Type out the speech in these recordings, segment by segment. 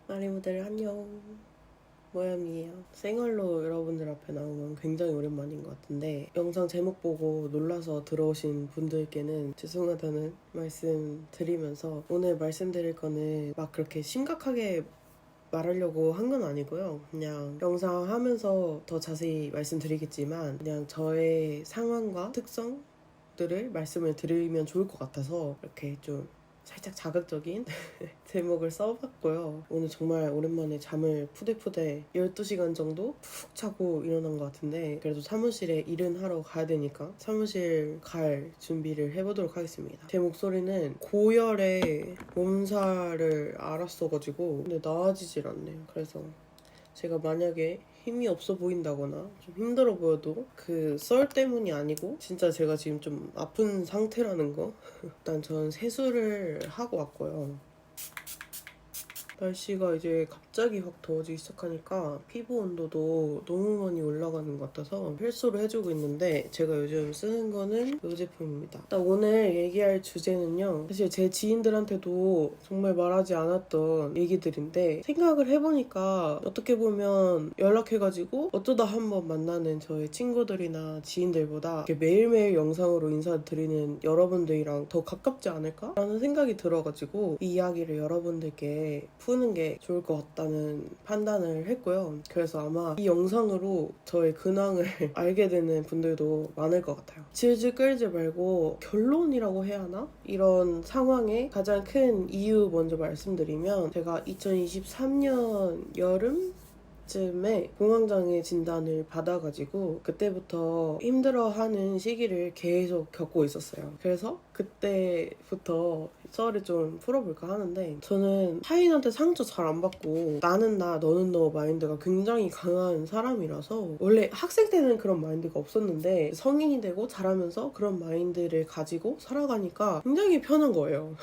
마리모델 안녕. 모야미예요. 생얼로 여러분들 앞에 나오면 굉장히 오랜만인 것 같은데 영상 제목 보고 놀라서 들어오신 분들께는 죄송하다는 말씀 드리면서 오늘 말씀드릴 거는 막 그렇게 심각하게 말하려고 한 건 아니고요. 그냥 영상 하면서 더 자세히 말씀드리겠지만 그냥 저의 상황과 특성들을 말씀을 드리면 좋을 것 같아서 이렇게 좀 살짝 자극적인 제목을 써봤고요. 오늘 정말 오랜만에 잠을 푸대푸대 12시간 정도 푹 자고 일어난 것 같은데 그래도 사무실에 일은 하러 가야 되니까 사무실 갈 준비를 해보도록 하겠습니다. 제 목소리는 고열의 몸살을 앓았어가지고 근데 나아지질 않네요. 그래서 제가 만약에 힘이 없어 보인다거나 좀 힘들어 보여도 그 썰 때문이 아니고 진짜 제가 지금 좀 아픈 상태라는 거. 일단 전 세수를 하고 왔고요. 날씨가 이제 갑자기 확 더워지기 시작하니까 피부 온도도 너무 많이 올라가는 것 같아서 헬스를 해주고 있는데 제가 요즘 쓰는 거는 이 제품입니다. 일단 오늘 얘기할 주제는요. 사실 제 지인들한테도 정말 말하지 않았던 얘기들인데 생각을 해보니까 어떻게 보면 연락해가지고 어쩌다 한번 만나는 저의 친구들이나 지인들보다 이렇게 매일매일 영상으로 인사드리는 여러분들이랑 더 가깝지 않을까? 라는 생각이 들어가지고 이 이야기를 여러분들께 푸는 게 좋을 것 같다는 판단을 했고요. 그래서 아마 이 영상으로 저의 근황을 알게 되는 분들도 많을 것 같아요. 질질 끌지 말고 결론이라고 해야 하나? 이런 상황의 가장 큰 이유 먼저 말씀드리면 제가 2023년 여름 쯤에 공황장애 진단을 받아가지고 그때부터 힘들어하는 시기를 계속 겪고 있었어요. 그래서 그때부터 썰을 좀 풀어볼까 하는데 저는 타인한테 상처 잘 안 받고 나는 나 너는 너 마인드가 굉장히 강한 사람이라서 원래 학생 때는 그런 마인드가 없었는데 성인이 되고 자라면서 그런 마인드를 가지고 살아가니까 굉장히 편한 거예요.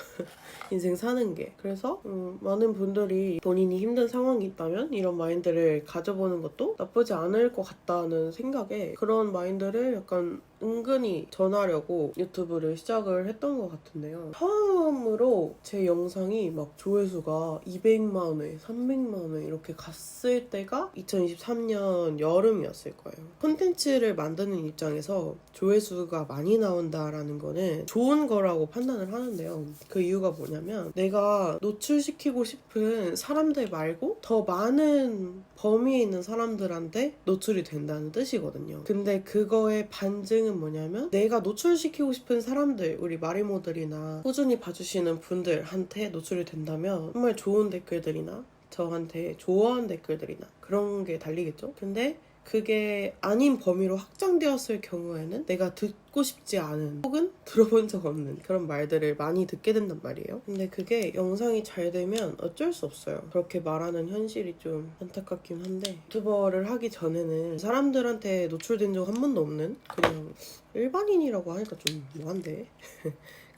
인생 사는 게. 그래서 많은 분들이 본인이 힘든 상황이 있다면 이런 마인드를 가져보는 것도 나쁘지 않을 것 같다는 생각에 그런 마인드를 약간 은근히 전하려고 유튜브를 시작을 했던 것 같은데요. 처음으로 제 영상이 막 조회수가 200만 회, 300만 회 이렇게 갔을 때가 2023년 여름이었을 거예요. 콘텐츠를 만드는 입장에서 조회수가 많이 나온다라는 거는 좋은 거라고 판단을 하는데요. 그 이유가 뭐냐면 내가 노출시키고 싶은 사람들 말고 더 많은 범위에 있는 사람들한테 노출이 된다는 뜻이거든요. 근데 그거의 반증은 뭐냐면 내가 노출시키고 싶은 사람들, 우리 마리모들이나 꾸준히 봐주시는 분들한테 노출이 된다면 정말 좋은 댓글들이나 저한테 좋아하는 댓글들이나 그런 게 달리겠죠? 근데 그게 아닌 범위로 확장되었을 경우에는 내가 듣고 싶지 않은 혹은 들어본 적 없는 그런 말들을 많이 듣게 된단 말이에요. 근데 그게 영상이 잘 되면 어쩔 수 없어요. 그렇게 말하는 현실이 좀 안타깝긴 한데 유튜버를 하기 전에는 사람들한테 노출된 적 한 번도 없는 그냥 일반인이라고 하니까 좀 뭐한데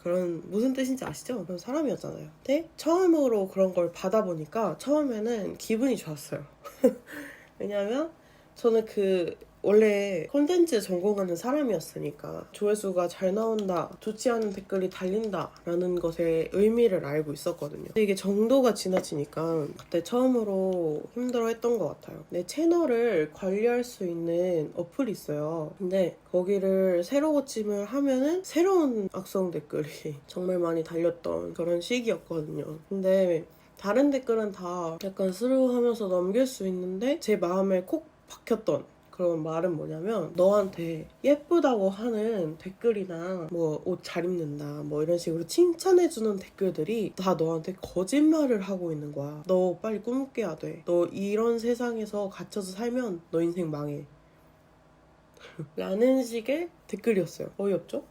그런 무슨 뜻인지 아시죠? 그런 사람이었잖아요. 근데 처음으로 그런 걸 받아보니까 처음에는 기분이 좋았어요. 왜냐면 저는 원래 콘텐츠 전공하는 사람이었으니까 조회수가 잘 나온다, 좋지 않은 댓글이 달린다 라는 것의 의미를 알고 있었거든요. 근데 이게 정도가 지나치니까 그때 처음으로 힘들어했던 것 같아요. 내 채널을 관리할 수 있는 어플이 있어요. 근데 거기를 새로 고침을 하면은 새로운 악성 댓글이 정말 많이 달렸던 그런 시기였거든요. 근데 다른 댓글은 다 약간 스루하면서 넘길 수 있는데 제 마음에 콕 박혔던 그런 말은 뭐냐면 너한테 예쁘다고 하는 댓글이나 뭐 옷 잘 입는다 뭐 이런 식으로 칭찬해주는 댓글들이 다 너한테 거짓말을 하고 있는 거야. 너 빨리 꿈 깨야 돼. 너 이런 세상에서 갇혀서 살면 너 인생 망해. 라는 식의 댓글이었어요. 어이없죠?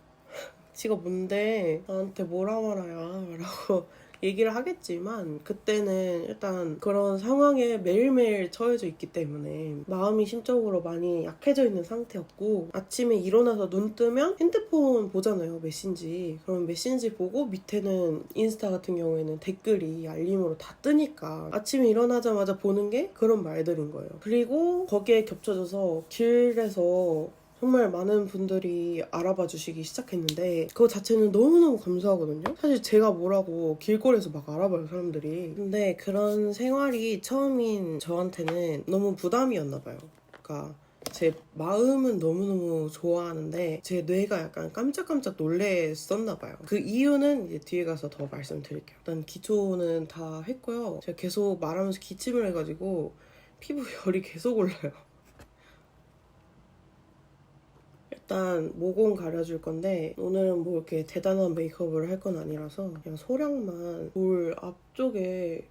지가 뭔데 나한테 뭐라 말아야 라고 얘기를 하겠지만 그때는 일단 그런 상황에 매일매일 처해져 있기 때문에 마음이 심적으로 많이 약해져 있는 상태였고 아침에 일어나서 눈 뜨면 핸드폰 보잖아요. 메신지. 그럼 메신지 보고 밑에는 인스타 같은 경우에는 댓글이 알림으로 다 뜨니까 아침에 일어나자마자 보는 게 그런 말들인 거예요. 그리고 거기에 겹쳐져서 길에서 정말 많은 분들이 알아봐 주시기 시작했는데 그거 자체는 너무너무 감사하거든요. 사실 제가 뭐라고 길거리에서 막 알아봐요, 사람들이. 근데 그런 생활이 처음인 저한테는 너무 부담이었나 봐요. 그러니까 제 마음은 너무너무 좋아하는데 제 뇌가 약간 깜짝깜짝 놀랬었나 봐요. 그 이유는 이제 뒤에 가서 더 말씀드릴게요. 일단 기초는 다 했고요. 제가 계속 말하면서 기침을 해가지고 피부 열이 계속 올라요. 일단 모공 가려줄 건데 오늘은 뭐 이렇게 대단한 메이크업을 할 건 아니라서 그냥 소량만 볼 앞쪽에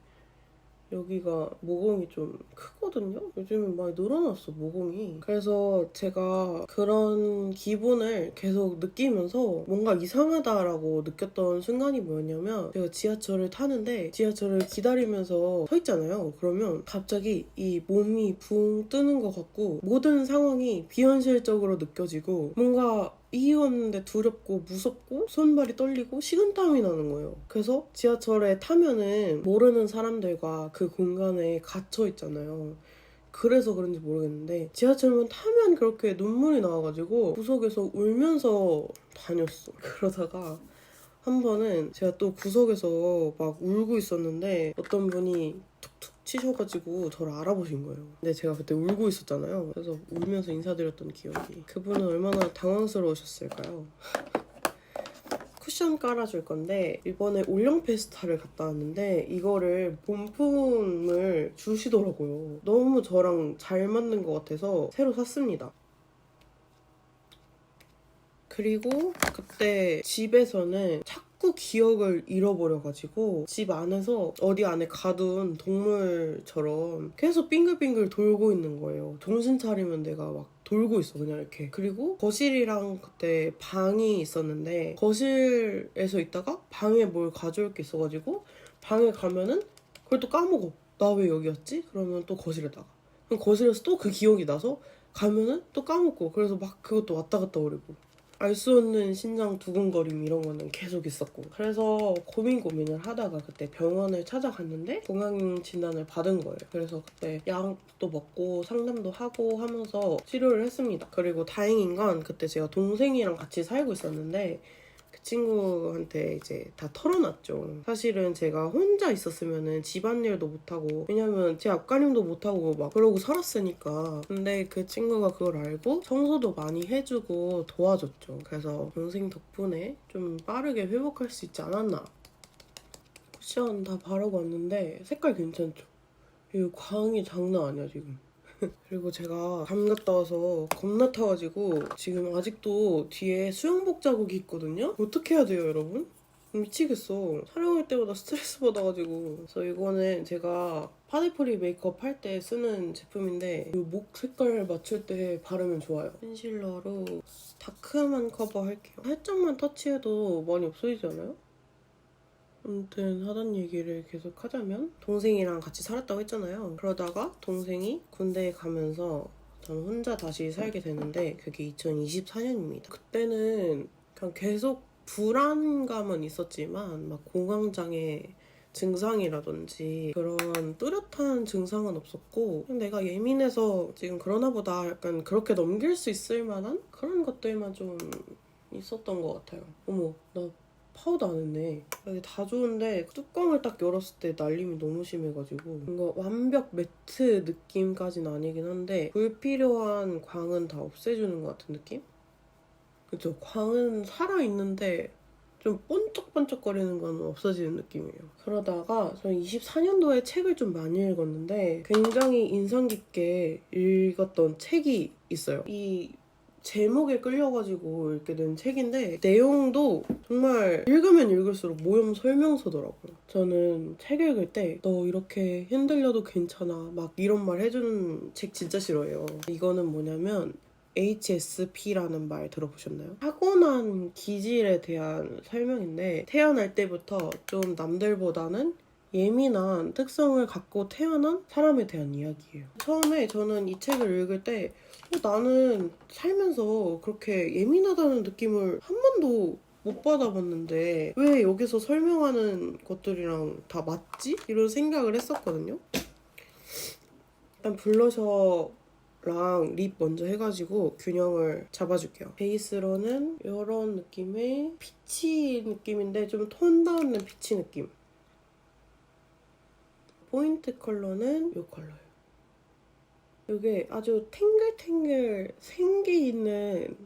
여기가 모공이 좀 크거든요? 요즘에 많이 늘어났어, 모공이. 그래서 제가 그런 기분을 계속 느끼면서 뭔가 이상하다라고 느꼈던 순간이 뭐였냐면 제가 지하철을 타는데 지하철을 기다리면서 서 있잖아요. 그러면 갑자기 이 몸이 붕 뜨는 것 같고 모든 상황이 비현실적으로 느껴지고 뭔가 이유 없는데 두렵고 무섭고 손발이 떨리고 식은땀이 나는 거예요. 그래서 지하철에 타면은 모르는 사람들과 그 공간에 갇혀 있잖아요. 그래서 그런지 모르겠는데 지하철만 타면 그렇게 눈물이 나와가지고 구석에서 울면서 다녔어. 그러다가 한 번은 제가 또 구석에서 막 울고 있었는데 어떤 분이 툭툭 치셔가지고 저를 알아보신 거예요. 근데 제가 그때 울고 있었잖아요. 그래서 울면서 인사드렸던 기억이. 그분은 얼마나 당황스러우셨을까요? 쿠션 깔아줄 건데 이번에 올영 페스타를 갔다 왔는데 이거를 본품을 주시더라고요. 너무 저랑 잘 맞는 것 같아서 새로 샀습니다. 그리고 그때 집에서는 자꾸 기억을 잃어버려가지고 집 안에서 어디 안에 가둔 동물처럼 계속 빙글빙글 돌고 있는 거예요. 정신 차리면 내가 막 돌고 있어, 그냥 이렇게. 그리고 거실이랑 그때 방이 있었는데 거실에서 있다가 방에 뭘 가져올 게 있어가지고 방에 가면은 그걸 또 까먹어. 나 왜 여기였지? 그러면 또 거실에다가. 그럼 거실에서 또 그 기억이 나서 가면은 또 까먹고. 그래서 막 그것도 왔다 갔다 거리고. 알 수 없는 심장 두근거림 이런 거는 계속 있었고. 그래서 고민을 하다가 그때 병원을 찾아갔는데 건강 진단을 받은 거예요. 그래서 그때 약도 먹고 상담도 하고 하면서 치료를 했습니다. 그리고 다행인 건 그때 제가 동생이랑 같이 살고 있었는데 그 친구한테 이제 다 털어놨죠. 사실은 제가 혼자 있었으면은 집안일도 못하고, 왜냐면 제 앞가림도 못하고 막 그러고 살았으니까. 근데 그 친구가 그걸 알고 청소도 많이 해주고 도와줬죠. 그래서 동생 덕분에 좀 빠르게 회복할 수 있지 않았나. 쿠션 다 바르고 왔는데 색깔 괜찮죠? 이 광이 장난 아니야 지금. 그리고 제가 감 갔다 와서 겁나 타가지고 지금 아직도 뒤에 수영복 자국이 있거든요? 어떻게 해야 돼요, 여러분? 미치겠어. 촬영할 때마다 스트레스 받아가지고. 그래서 이거는 제가 파데프리 메이크업 할 때 쓰는 제품인데 이 목 색깔 맞출 때 바르면 좋아요. 컨실러로 다크만 커버할게요. 살짝만 터치해도 많이 없어지지 않아요? 아무튼 하던 얘기를 계속 하자면 동생이랑 같이 살았다고 했잖아요. 그러다가 동생이 군대에 가면서 저는 혼자 다시 살게 되는데 그게 2024년입니다. 그때는 그냥 계속 불안감은 있었지만 막 공황장애 증상이라든지 그런 뚜렷한 증상은 없었고 그냥 내가 예민해서 지금 그러나 보다 약간 그렇게 넘길 수 있을 만한 그런 것들만 좀 있었던 것 같아요. 어머, 나 파우더 안 했네. 이게 다 좋은데 뚜껑을 딱 열었을 때 날림이 너무 심해가지고 뭔가 완벽 매트 느낌까지는 아니긴 한데 불필요한 광은 다 없애주는 것 같은 느낌? 그쵸? 광은 살아있는데 좀 번쩍번쩍거리는 건 없어지는 느낌이에요. 그러다가 저는 24년도에 책을 좀 많이 읽었는데 굉장히 인상 깊게 읽었던 책이 있어요. 이 제목에 끌려가지고 읽게 된 책인데 내용도 정말 읽으면 읽을수록 모형 설명서더라고요. 저는 책 읽을 때 너 이렇게 흔들려도 괜찮아 막 이런 말 해주는 책 진짜 싫어해요. 이거는 뭐냐면 HSP라는 말 들어보셨나요? 타고난 기질에 대한 설명인데 태어날 때부터 좀 남들보다는 예민한 특성을 갖고 태어난 사람에 대한 이야기예요. 처음에 저는 이 책을 읽을 때 나는 살면서 그렇게 예민하다는 느낌을 한 번도 못 받아봤는데 왜 여기서 설명하는 것들이랑 다 맞지? 이런 생각을 했었거든요. 일단 블러셔를 컬러랑 립 먼저 해가지고 균형을 잡아줄게요. 베이스로는 이런 느낌의 피치 느낌인데 좀 톤 다운된 피치 느낌. 포인트 컬러는 이 컬러예요. 이게 아주 탱글탱글 생기 있는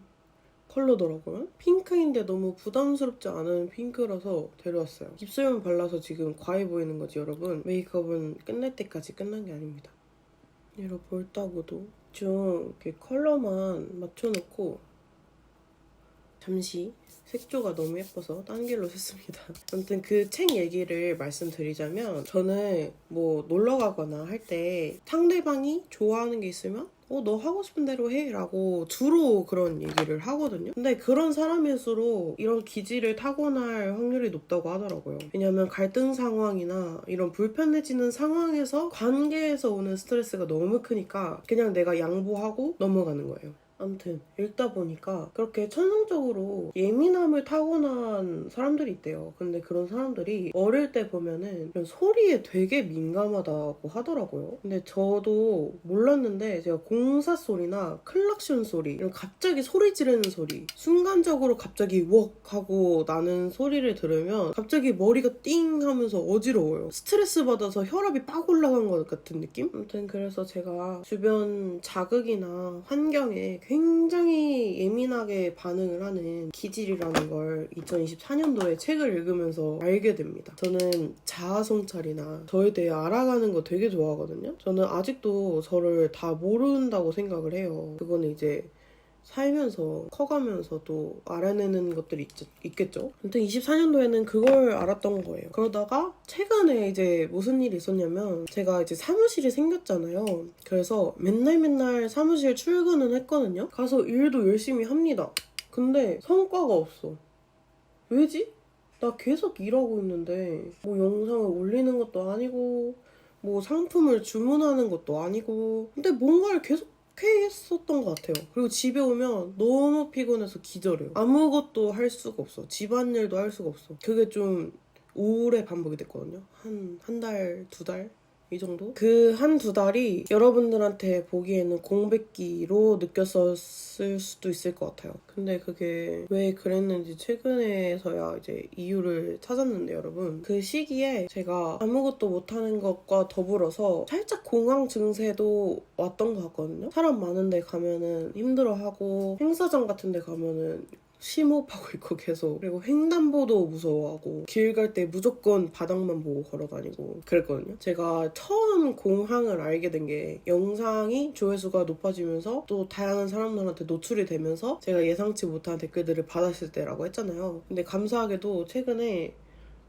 컬러더라고요. 핑크인데 너무 부담스럽지 않은 핑크라서 데려왔어요. 입술만 발라서 지금 과해 보이는 거지 여러분. 메이크업은 끝날 때까지 끝난 게 아닙니다. 이런 볼따구도 좀 이렇게 컬러만 맞춰놓고 잠시 색조가 너무 예뻐서 딴 길로 샜습니다. 아무튼 그 책 얘기를 말씀드리자면 저는 뭐 놀러 가거나 할 때 상대방이 좋아하는 게 있으면 너 하고 싶은 대로 해 라고 주로 그런 얘기를 하거든요. 근데 그런 사람일수록 이런 기질을 타고날 확률이 높다고 하더라고요. 왜냐면 갈등 상황이나 이런 불편해지는 상황에서 관계에서 오는 스트레스가 너무 크니까 그냥 내가 양보하고 넘어가는 거예요. 아무튼 읽다 보니까 그렇게 천성적으로 예민함을 타고난 사람들이 있대요. 근데 그런 사람들이 어릴 때 보면은 소리에 되게 민감하다고 하더라고요. 근데 저도 몰랐는데 제가 공사 소리나 클락션 소리 이런 갑자기 소리 지르는 소리 순간적으로 갑자기 웍 하고 나는 소리를 들으면 갑자기 머리가 띵 하면서 어지러워요. 스트레스 받아서 혈압이 빡 올라간 것 같은 느낌? 아무튼 그래서 제가 주변 자극이나 환경에 굉장히 예민하게 반응을 하는 기질이라는 걸 2024년도에 책을 읽으면서 알게 됩니다. 저는 자아성찰이나 저에 대해 알아가는 거 되게 좋아하거든요. 저는 아직도 저를 다 모른다고 생각을 해요. 그거는 이제 살면서 커가면서 또 알아내는 것들이 있겠죠. 아무튼 24년도에는 그걸 알았던 거예요. 그러다가 최근에 이제 무슨 일이 있었냐면 제가 이제 사무실이 생겼잖아요. 그래서 맨날 사무실 출근은 했거든요. 가서 일도 열심히 합니다. 근데 성과가 없어. 왜지? 나 계속 일하고 있는데 뭐 영상을 올리는 것도 아니고 뭐 상품을 주문하는 것도 아니고 근데 뭔가를 계속 했었던 것 같아요. 그리고 집에 오면 너무 피곤해서 기절해요. 아무것도 할 수가 없어. 집안일도 할 수가 없어. 그게 좀 오래 반복이 됐거든요. 한 달, 2달? 이 정도? 그 한 두 달이 여러분들한테 보기에는 공백기로 느꼈었을 수도 있을 것 같아요. 근데 그게 왜 그랬는지 최근에서야 이제 이유를 찾았는데 여러분 그 시기에 제가 아무것도 못하는 것과 더불어서 살짝 공황 증세도 왔던 것 같거든요. 사람 많은 데 가면은 힘들어하고 행사장 같은 데 가면은 심호흡하고 있고 계속 그리고 횡단보도 무서워하고 길 갈 때 무조건 바닥만 보고 걸어다니고 그랬거든요. 제가 처음 공황을 알게 된 게 영상이 조회수가 높아지면서 또 다양한 사람들한테 노출이 되면서 제가 예상치 못한 댓글들을 받았을 때라고 했잖아요. 근데 감사하게도 최근에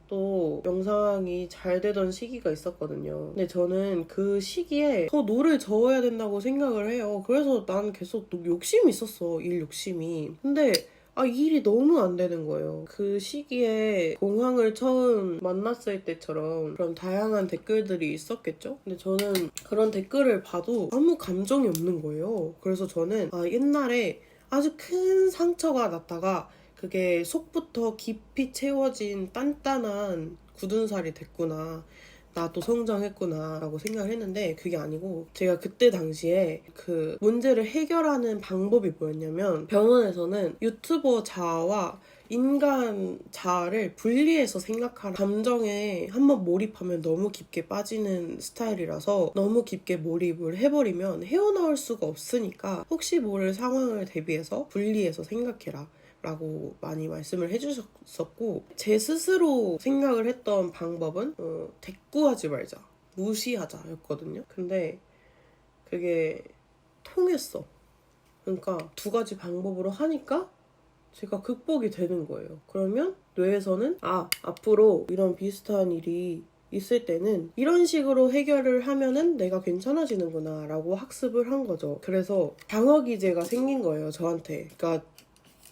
또 영상이 잘 되던 시기가 있었거든요. 근데 저는 그 시기에 더 노를 저어야 된다고 생각을 해요. 그래서 난 계속 욕심이 있었어. 일 욕심이. 근데 일이 너무 안 되는 거예요. 그 시기에 공황을 처음 만났을 때처럼 그런 다양한 댓글들이 있었겠죠? 근데 저는 그런 댓글을 봐도 아무 감정이 없는 거예요. 그래서 저는 옛날에 아주 큰 상처가 났다가 그게 속부터 깊이 채워진 단단한 굳은 살이 됐구나. 나도 성장했구나 라고 생각을 했는데 그게 아니고 제가 그때 당시에 그 문제를 해결하는 방법이 뭐였냐면 병원에서는 유튜버 자아와 인간 자아를 분리해서 생각하라. 감정에 한번 몰입하면 너무 깊게 빠지는 스타일이라서 너무 깊게 몰입을 해버리면 헤어나올 수가 없으니까 혹시 모를 상황을 대비해서 분리해서 생각해라 라고 많이 말씀을 해주셨었고 제 스스로 생각을 했던 방법은 대꾸하지 말자, 무시하자 였거든요. 근데 그게 통했어. 그러니까 두 가지 방법으로 하니까 제가 극복이 되는 거예요. 그러면 뇌에서는 앞으로 이런 비슷한 일이 있을 때는 이런 식으로 해결을 하면은 내가 괜찮아지는구나 라고 학습을 한 거죠. 그래서 방어기제가 생긴 거예요, 저한테. 그러니까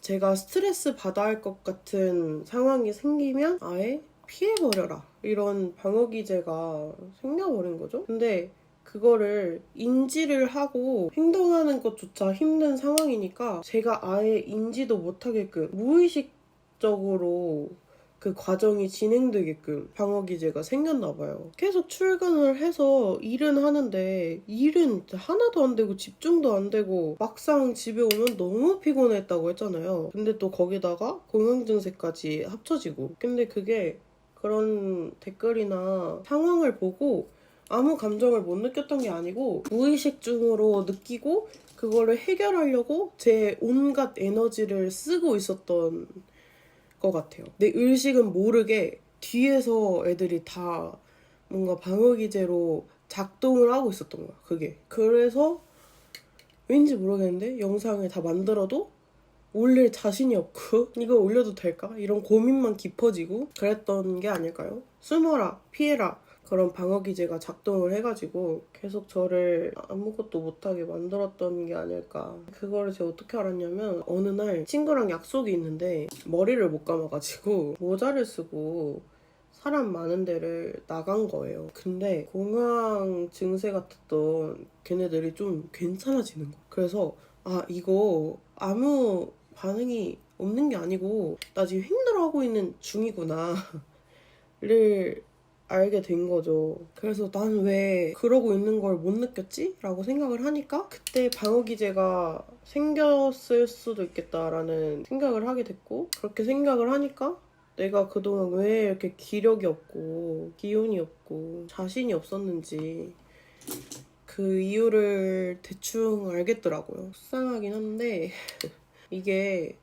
제가 스트레스 받아야 할 것 같은 상황이 생기면 아예 피해버려라. 이런 방어기제가 생겨버린 거죠. 근데 그거를 인지를 하고 행동하는 것조차 힘든 상황이니까 제가 아예 인지도 못하게끔 무의식적으로 그 과정이 진행되게끔 방어기제가 생겼나 봐요. 계속 출근을 해서 일은 하는데 일은 하나도 안 되고 집중도 안 되고 막상 집에 오면 너무 피곤했다고 했잖아요. 근데 또 거기다가 공황 증세까지 합쳐지고. 근데 그게 그런 댓글이나 상황을 보고 아무 감정을 못 느꼈던 게 아니고 무의식중으로 느끼고 그거를 해결하려고 제 온갖 에너지를 쓰고 있었던 것 같아요. 내 의식은 모르게 뒤에서 애들이 다 뭔가 방어기제로 작동을 하고 있었던 거야, 그게. 그래서 왠지 모르겠는데 영상을 다 만들어도 올릴 자신이 없고 이거 올려도 될까? 이런 고민만 깊어지고 그랬던 게 아닐까요? 숨어라, 피해라, 그런 방어기제가 작동을 해가지고 계속 저를 아무것도 못하게 만들었던 게 아닐까. 그거를 제가 어떻게 알았냐면 어느 날 친구랑 약속이 있는데 머리를 못 감아가지고 모자를 쓰고 사람 많은 데를 나간 거예요. 근데 공황 증세 같았던 걔네들이 좀 괜찮아지는 거예요. 그래서 아, 이거 아무 반응이 없는 게 아니고 나 지금 힘들어하고 있는 중이구나 를 알게 된 거죠. 그래서 난 왜 그러고 있는 걸 못 느꼈지? 라고 생각을 하니까 그때 방어기제가 생겼을 수도 있겠다라는 생각을 하게 됐고, 그렇게 생각을 하니까 내가 그동안 왜 이렇게 기력이 없고 기운이 없고 자신이 없었는지 그 이유를 대충 알겠더라고요. 속상하긴 한데 이게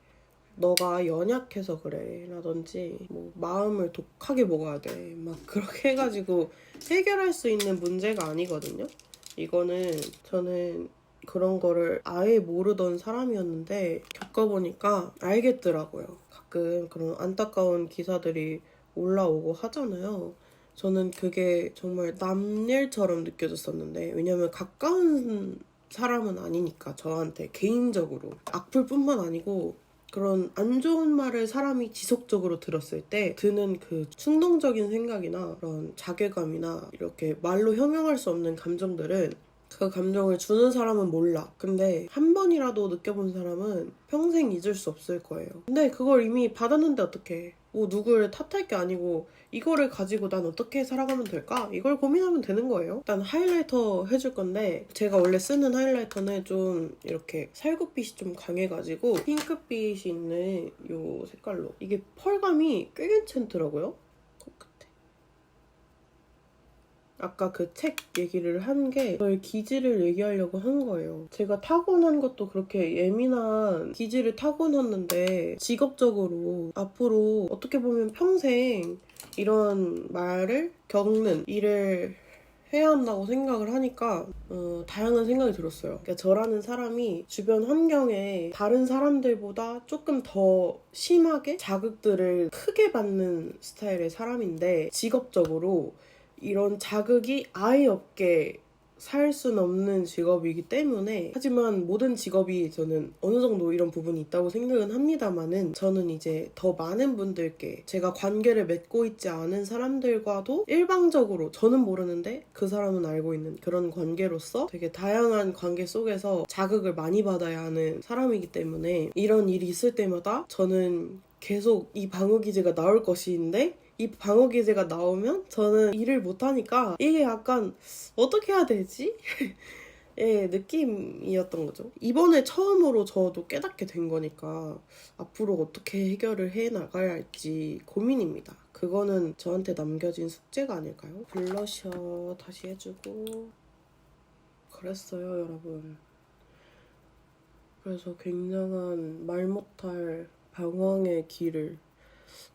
너가 연약해서 그래 라든지 뭐 마음을 독하게 먹어야 돼 막 그렇게 해가지고 해결할 수 있는 문제가 아니거든요. 이거는 저는 그런 거를 아예 모르던 사람이었는데 겪어보니까 알겠더라고요. 가끔 그런 안타까운 기사들이 올라오고 하잖아요. 저는 그게 정말 남일처럼 느껴졌었는데, 왜냐면 가까운 사람은 아니니까 저한테 개인적으로 악플뿐만 아니고 그런 안 좋은 말을 사람이 지속적으로 들었을 때 드는 그 충동적인 생각이나 그런 자괴감이나 이렇게 말로 형용할 수 없는 감정들은 그 감정을 주는 사람은 몰라. 근데 한 번이라도 느껴본 사람은 평생 잊을 수 없을 거예요. 근데 그걸 이미 받았는데 어떡해. 뭐 누구를 탓할 게 아니고 이거를 가지고 난 어떻게 살아가면 될까? 이걸 고민하면 되는 거예요. 일단 하이라이터 해줄 건데 제가 원래 쓰는 하이라이터는 좀 이렇게 살구빛이 좀 강해가지고 핑크빛이 있는 이 색깔로. 이게 펄감이 꽤 괜찮더라고요. 아까 그 책 얘기를 한 게 저의 기질을 얘기하려고 한 거예요. 제가 타고난 것도 그렇게 예민한 기질을 타고났는데 직업적으로 앞으로 어떻게 보면 평생 이런 말을 겪는 일을 해야 한다고 생각을 하니까 다양한 생각이 들었어요. 그러니까 저라는 사람이 주변 환경에 다른 사람들보다 조금 더 심하게 자극들을 크게 받는 스타일의 사람인데 직업적으로 이런 자극이 아예 없게 살 수는 없는 직업이기 때문에, 하지만 모든 직업이 저는 어느 정도 이런 부분이 있다고 생각은 합니다만은 저는 이제 더 많은 분들께 제가 관계를 맺고 있지 않은 사람들과도 일방적으로 저는 모르는데 그 사람은 알고 있는 그런 관계로서 되게 다양한 관계 속에서 자극을 많이 받아야 하는 사람이기 때문에 이런 일이 있을 때마다 저는 계속 이 방어기제가 나올 것인데 이 방어기제가 나오면 저는 일을 못하니까 이게 약간 어떻게 해야 되지? 예, 느낌이었던 거죠. 이번에 처음으로 저도 깨닫게 된 거니까 앞으로 어떻게 해결을 해 나가야 할지 고민입니다. 그거는 저한테 남겨진 숙제가 아닐까요? 블러셔 다시 해주고 그랬어요, 여러분. 그래서 굉장한 말 못할 방황의 길을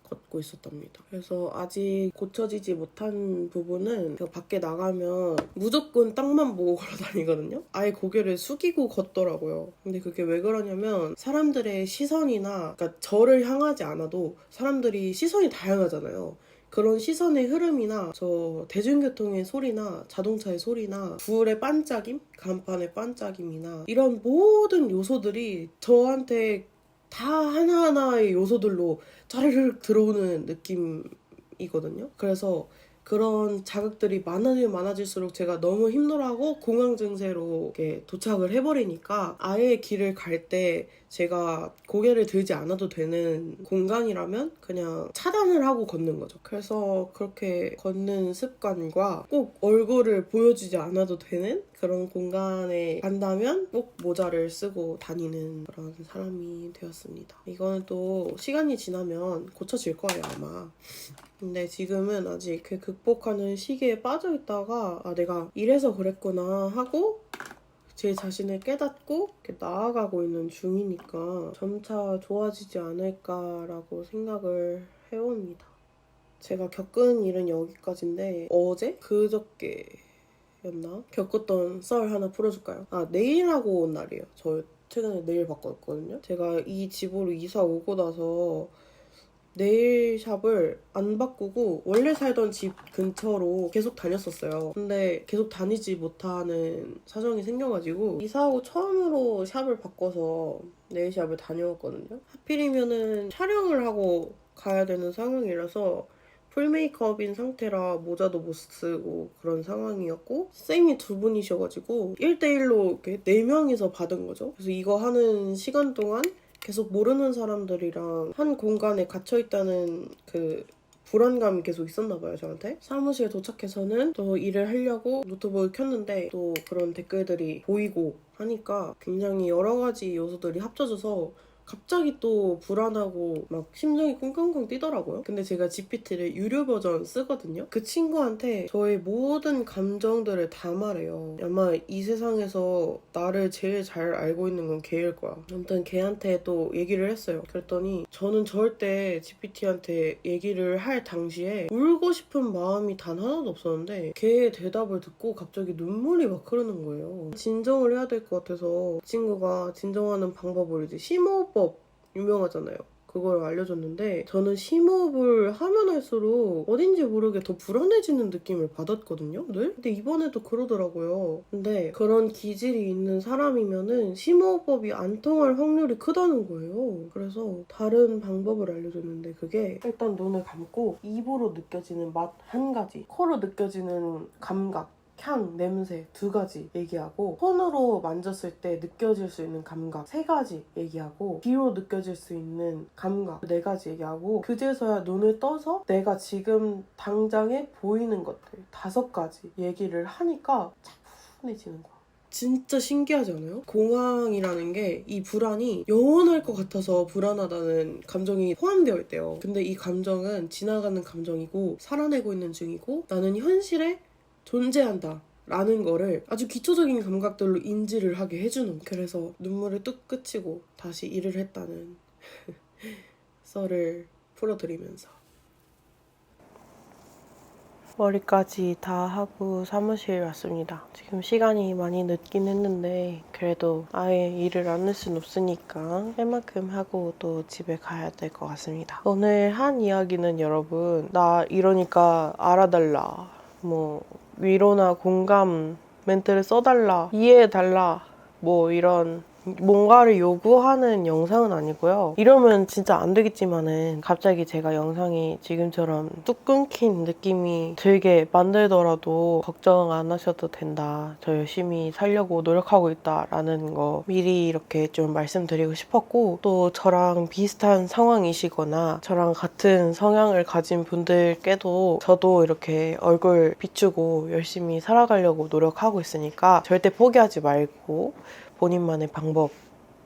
걷고 있었답니다. 그래서 아직 고쳐지지 못한 부분은 제가 밖에 나가면 무조건 땅만 보고 걸어 다니거든요. 아예 고개를 숙이고 걷더라고요. 근데 그게 왜 그러냐면 사람들의 시선이나, 그러니까 저를 향하지 않아도 사람들이 시선이 다양하잖아요. 그런 시선의 흐름이나 저 대중교통의 소리나 자동차의 소리나 불의 반짝임, 간판의 반짝임이나 이런 모든 요소들이 저한테 다 하나하나의 요소들로 짜르륵 들어오는 느낌이거든요. 그래서 그런 자극들이 많아지면 많아질수록 제가 너무 힘들어하고 공황 증세로 이렇게 도착을 해버리니까 아예 길을 갈 때 제가 고개를 들지 않아도 되는 공간이라면 그냥 차단을 하고 걷는 거죠. 그래서 그렇게 걷는 습관과 꼭 얼굴을 보여주지 않아도 되는 그런 공간에 간다면 꼭 모자를 쓰고 다니는 그런 사람이 되었습니다. 이거는 또 시간이 지나면 고쳐질 거예요, 아마. 근데 지금은 아직 그 극복하는 시기에 빠져 있다가 내가 이래서 그랬구나 하고 제 자신을 깨닫고 이렇게 나아가고 있는 중이니까 점차 좋아지지 않을까라고 생각을 해봅니다. 제가 겪은 일은 여기까지인데 어제? 그저께였나? 겪었던 썰 하나 풀어줄까요? 내일하고 온 날이에요. 저 최근에 네일 바꿨거든요. 제가 이 집으로 이사 오고 나서 네일샵을 안 바꾸고 원래 살던 집 근처로 계속 다녔었어요. 근데 계속 다니지 못하는 사정이 생겨가지고 이사하고 처음으로 샵을 바꿔서 네일샵을 다녀왔거든요. 하필이면은 촬영을 하고 가야 되는 상황이라서 풀 메이크업인 상태라 모자도 못 쓰고 그런 상황이었고 쌤이 두 분이셔가지고 1대1로 이렇게 4명이서 받은 거죠. 그래서 이거 하는 시간 동안 계속 모르는 사람들이랑 한 공간에 갇혀있다는 그 불안감이 계속 있었나 봐요, 저한테. 사무실에 도착해서는 또 일을 하려고 노트북을 켰는데 또 그런 댓글들이 보이고 하니까 굉장히 여러 가지 요소들이 합쳐져서 갑자기 또 불안하고 막 심장이 쿵쾅쿵 뛰더라고요. 근데 제가 GPT를 유료 버전 쓰거든요. 그 친구한테 저의 모든 감정들을 다 말해요. 아마 이 세상에서 나를 제일 잘 알고 있는 건 걔일 거야. 아무튼 걔한테 또 얘기를 했어요. 그랬더니 저는 절대 GPT한테 얘기를 할 당시에 울고 싶은 마음이 단 하나도 없었는데 걔의 대답을 듣고 갑자기 눈물이 막 흐르는 거예요. 진정을 해야 될 것 같아서 친구가 진정하는 방법을 이제 심호흡법 유명하잖아요. 그걸 알려줬는데 저는 심호흡을 하면 할수록 어딘지 모르게 더 불안해지는 느낌을 받았거든요, 늘? 근데 이번에도 그러더라고요. 근데 그런 기질이 있는 사람이면은 심호흡법이 안 통할 확률이 크다는 거예요. 그래서 다른 방법을 알려줬는데 그게 일단 눈을 감고 입으로 느껴지는 맛 한 가지, 코로 느껴지는 감각, 향, 냄새 2가지 얘기하고 손으로 만졌을 때 느껴질 수 있는 감각 3가지 얘기하고 귀로 느껴질 수 있는 감각 4가지 얘기하고 그제서야 눈을 떠서 내가 지금 당장에 보이는 것들 5가지 얘기를 하니까 차분해지는 거야. 진짜 신기하지 않아요? 공황이라는 게 이 불안이 영원할 것 같아서 불안하다는 감정이 포함되어 있대요. 근데 이 감정은 지나가는 감정이고 살아내고 있는 중이고 나는 현실에 존재한다 라는 거를 아주 기초적인 감각들로 인지를 하게 해주는, 그래서 눈물을 뚝 그치고 다시 일을 했다는 썰을 풀어드리면서 머리까지 다 하고 사무실 왔습니다. 지금 시간이 많이 늦긴 했는데 그래도 아예 일을 안 할 순 없으니까 할 만큼 하고 또 집에 가야 될 것 같습니다. 오늘 한 이야기는 여러분 나 이러니까 알아달라, 뭐 위로나 공감 멘트를 써달라, 이해해달라, 뭐 이런 뭔가를 요구하는 영상은 아니고요. 이러면 진짜 안 되겠지만은 갑자기 제가 영상이 지금처럼 뚝 끊긴 느낌이 들게 만들더라도 걱정 안 하셔도 된다. 저 열심히 살려고 노력하고 있다라는 거 미리 이렇게 좀 말씀드리고 싶었고, 또 저랑 비슷한 상황이시거나 저랑 같은 성향을 가진 분들께도 저도 이렇게 얼굴 비추고 열심히 살아가려고 노력하고 있으니까 절대 포기하지 말고 본인만의 방법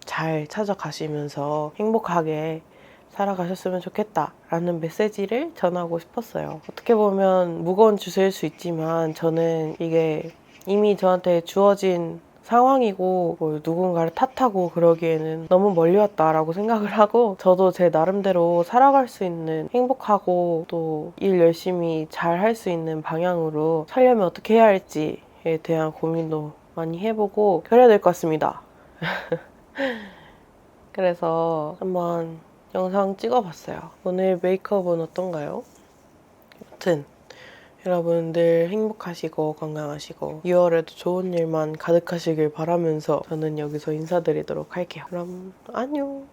잘 찾아가시면서 행복하게 살아가셨으면 좋겠다라는 메시지를 전하고 싶었어요. 어떻게 보면 무거운 주제일 수 있지만 저는 이게 이미 저한테 주어진 상황이고 뭐 누군가를 탓하고 그러기에는 너무 멀리 왔다라고 생각을 하고, 저도 제 나름대로 살아갈 수 있는 행복하고 또 일 열심히 잘 할 수 있는 방향으로 살려면 어떻게 해야 할지에 대한 고민도 많이 해보고 그래야 될 것 같습니다. 그래서 한번 영상 찍어봤어요. 오늘 메이크업은 어떤가요? 여튼 여러분들 행복하시고 건강하시고 6월에도 좋은 일만 가득하시길 바라면서 저는 여기서 인사드리도록 할게요. 그럼 안녕.